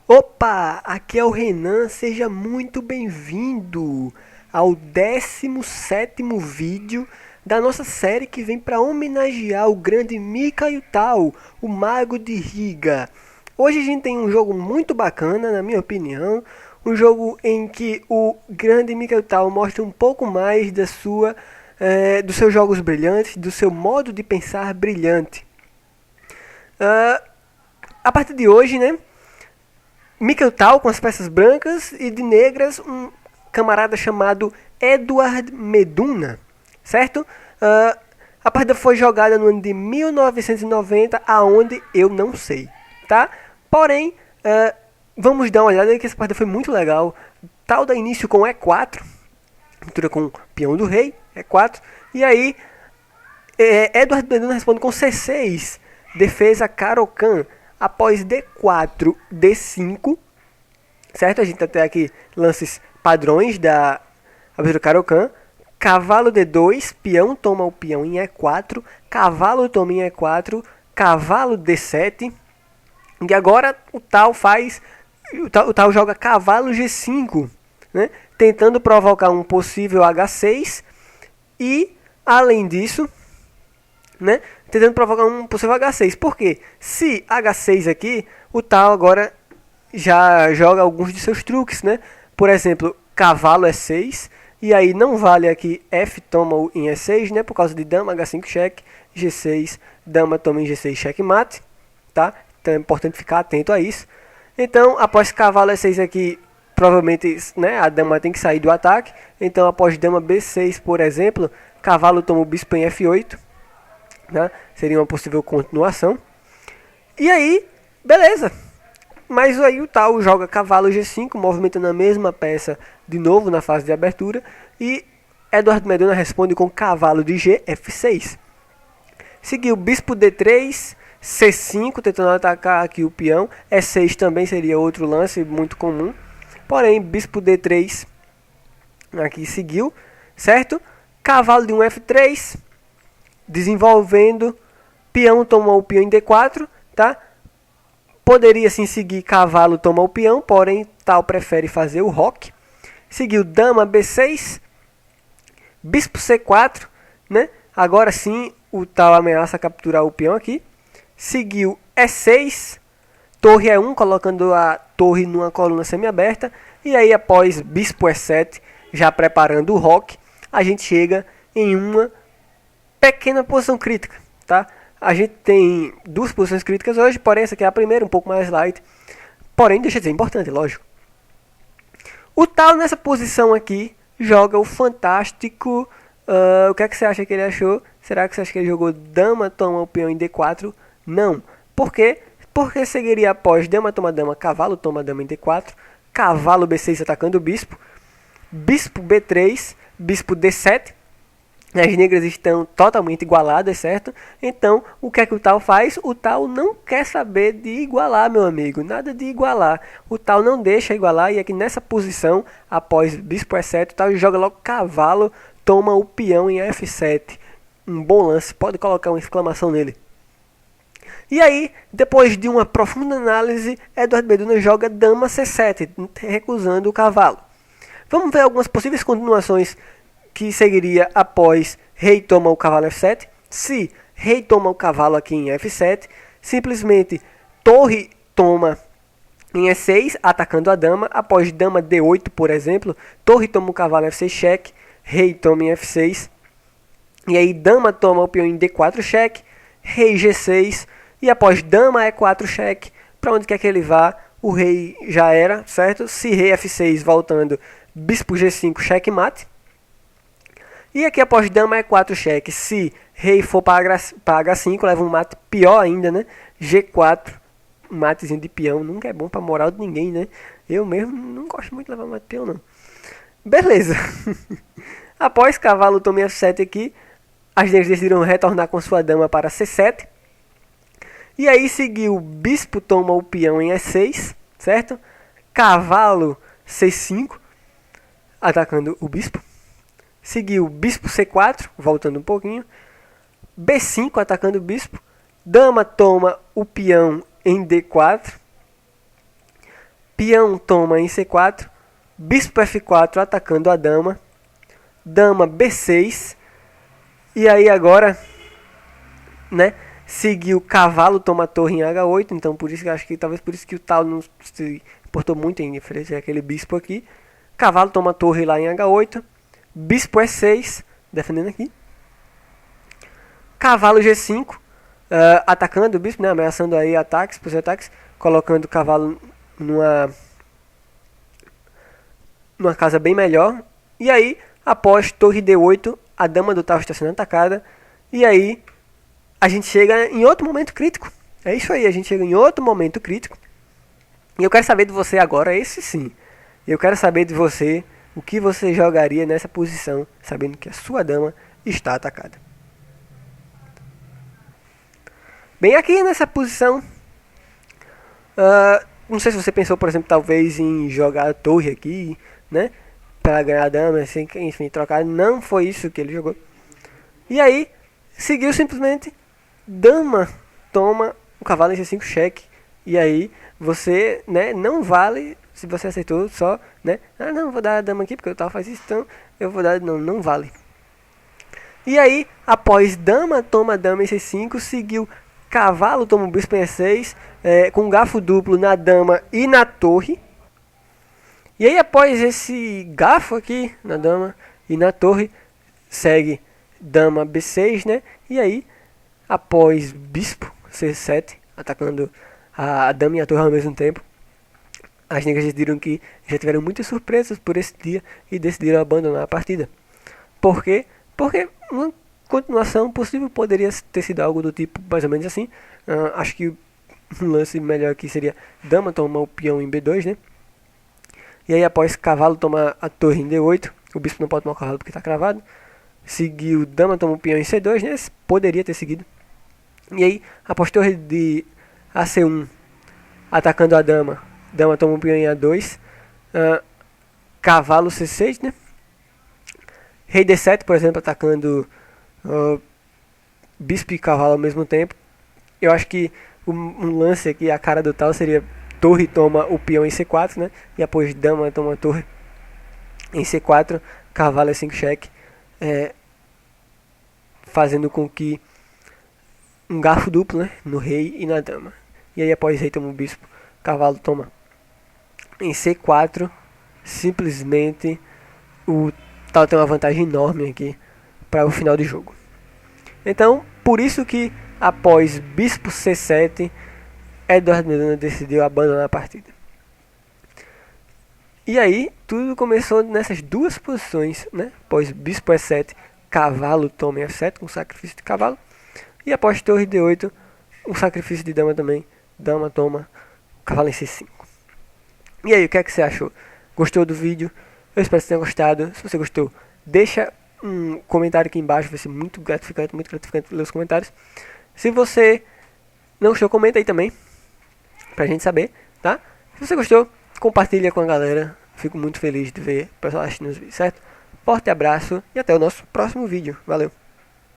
Opa, aqui é o Renan, seja muito bem-vindo ao 17º vídeo da nossa série que vem para homenagear o grande Mikhail Tal, o Mago de Riga. Hoje a gente tem um jogo muito bacana, na minha opinião, um jogo em que o grande Mikhail Tal mostra um pouco mais dos seus jogos brilhantes, do seu modo de pensar brilhante. A partir de hoje, né? Mikhail Tal com as peças brancas e de negras um camarada chamado Edward Meduna, certo? A partida foi jogada no ano de 1990, aonde eu não sei, tá? Porém, vamos dar uma olhada que essa partida foi muito legal. Tal dá início com E4, mistura com peão do rei, E4, e aí Edward Meduna responde com C6, defesa Caro-Kann. Após D4, D5, certo? A gente tem aqui lances padrões da abertura Caro-Kann. Cavalo D2, peão toma o peão em E4, cavalo toma em E4, cavalo D7. E agora o Tal joga cavalo G5, né? Tentando provocar um possível H6 e, além disso, né, tentando provocar um possível H6. Por quê? Se H6 aqui, o Tal agora já joga alguns de seus truques, né? Por exemplo, cavalo E6, e aí não vale aqui F toma em E6, né? Por causa de dama H5 cheque, G6, dama toma em G6 checkmate, tá? Então é importante ficar atento a isso. Então, após cavalo E6 aqui, provavelmente, né, a dama tem que sair do ataque. Então, após dama B6, por exemplo, cavalo toma o bispo em F8. Né? Seria uma possível continuação. E aí, beleza. Mas aí o Tal joga cavalo G5, movimentando a mesma peça de novo na fase de abertura. E Edward Meduna responde com cavalo de G, F6. Seguiu bispo D3, C5, tentando atacar aqui o peão. E6 também seria outro lance muito comum. Porém, bispo D3 aqui seguiu, certo? Cavalo de um F3. Desenvolvendo, peão toma o peão em D4, tá? Poderia sim seguir cavalo toma o peão, porém Tal prefere fazer o roque. Seguiu dama B6, bispo C4, né? Agora sim o Tal ameaça capturar o peão aqui. Seguiu E6, torre E1, colocando a torre numa coluna semiaberta. E aí após bispo E7, já preparando o roque, a gente chega em uma pequena posição crítica, tá? A gente tem duas posições críticas hoje, porém essa aqui é a primeira, um pouco mais light. Porém, deixa de ser importante, lógico. O Tal nessa posição aqui joga o fantástico. O que é que você acha que ele achou? Será que você acha que ele jogou dama toma o peão em D4? Não. Por quê? Porque seguiria após dama toma dama, cavalo toma dama em D4, cavalo B6 atacando o bispo, bispo B3, bispo D7. As negras estão totalmente igualadas, certo? Então, o que é que o Tal faz? O Tal não quer saber de igualar, meu amigo. Nada de igualar. O Tal não deixa igualar. E aqui nessa posição, após bispo E7, o Tal joga logo cavalo, toma o peão em F7. Um bom lance. Pode colocar uma exclamação nele. E aí, depois de uma profunda análise, Edward Meduna joga dama C7, recusando o cavalo. Vamos ver algumas possíveis continuações que seguiria após rei toma o cavalo F7. Se rei toma o cavalo aqui em F7, simplesmente torre toma em E6, atacando a dama. Após dama D8, por exemplo, torre toma o cavalo F6 cheque, rei toma em F6. E aí dama toma o peão em D4 cheque, rei G6. E após dama E4 cheque, para onde quer que ele vá, o rei já era, certo? Se rei F6 voltando, bispo G5 checkmate. E aqui após dama E4 cheque, se rei for para H5, leva um mate pior ainda, né? G4, matezinho de peão, nunca é bom para moral de ninguém, né? Eu mesmo não gosto muito de levar mate de peão, não. Beleza. Após cavalo toma F7 aqui, as negras decidiram retornar com sua dama para C7. E aí seguiu bispo toma o peão em E6, certo? Cavalo C5, atacando o bispo. Seguiu bispo C4, voltando um pouquinho. B5, atacando o bispo. Dama toma o peão em D4. Peão toma em C4. Bispo F4 atacando a dama. Dama B6. E aí agora, né, seguiu cavalo toma torre em H8. Então por isso que acho que talvez por isso que o tal não se importou muito em oferecer aquele bispo aqui. Cavalo toma torre lá em H8. Bispo E6, defendendo aqui. Cavalo G5, atacando o bispo, né, ameaçando aí ataques, possíveis ataques, colocando o cavalo numa casa bem melhor. E aí, após torre D8, a dama do tal está sendo atacada. E aí, a gente chega em outro momento crítico. É isso aí, a gente chega em outro momento crítico. E eu quero saber de você agora, esse sim. Eu quero saber de você o que você jogaria nessa posição, sabendo que a sua dama está atacada. Bem, aqui nessa posição, não sei se você pensou, por exemplo, talvez em jogar a torre aqui, né, para ganhar a dama, assim, enfim, trocar. Não foi isso que ele jogou. E aí, seguiu simplesmente dama toma o cavalo em C5 cheque. E aí, você, né, não vale, se você aceitou só, né, não, vou dar a dama aqui porque o tal faz isso, então eu vou dar, não vale. E aí, após dama toma dama em C5, seguiu cavalo toma o bispo em E6, com garfo duplo na dama e na torre. E aí, após esse garfo aqui na dama e na torre, segue dama B6, né? E aí, após bispo C7, atacando a dama e a torre ao mesmo tempo, as negras decidiram que já tiveram muitas surpresas por esse dia e decidiram abandonar a partida. Por quê? Porque uma continuação possível poderia ter sido algo do tipo mais ou menos assim. Acho que um lance melhor aqui seria dama tomar o peão em B2, né? E aí após cavalo tomar a torre em D8, o bispo não pode tomar o cavalo porque está cravado. Seguiu dama toma o peão em C2, né? Poderia ter seguido. E aí após torre de AC1 atacando a dama, dama toma o peão em A2, cavalo C6, né? Rei D7, por exemplo, atacando bispo e cavalo ao mesmo tempo. Eu acho que um lance aqui, a cara do tal seria torre toma o peão em C4, né? E após dama toma a torre em C4, cavalo E5 cheque, fazendo com que um garfo duplo, né, no rei e na dama. E aí após rei toma o bispo, cavalo toma em C4, simplesmente o tal tem uma vantagem enorme aqui para o final de jogo. Então, por isso que após bispo C7, Eduardo Meduna decidiu abandonar a partida. E aí, tudo começou nessas duas posições, né? Após bispo E7, cavalo toma em F7, com sacrifício de cavalo. E após torre D8, um sacrifício de dama também. Dama toma, cavalo em C5. E aí, o que é que você achou? Gostou do vídeo? Eu espero que você tenha gostado. Se você gostou, deixa um comentário aqui embaixo. Vai ser muito gratificante ler os comentários. Se você não gostou, comenta aí também, pra gente saber, tá? Se você gostou, compartilha com a galera. Fico muito feliz de ver o pessoal assistindo os vídeos, certo? Forte abraço e até o nosso próximo vídeo. Valeu!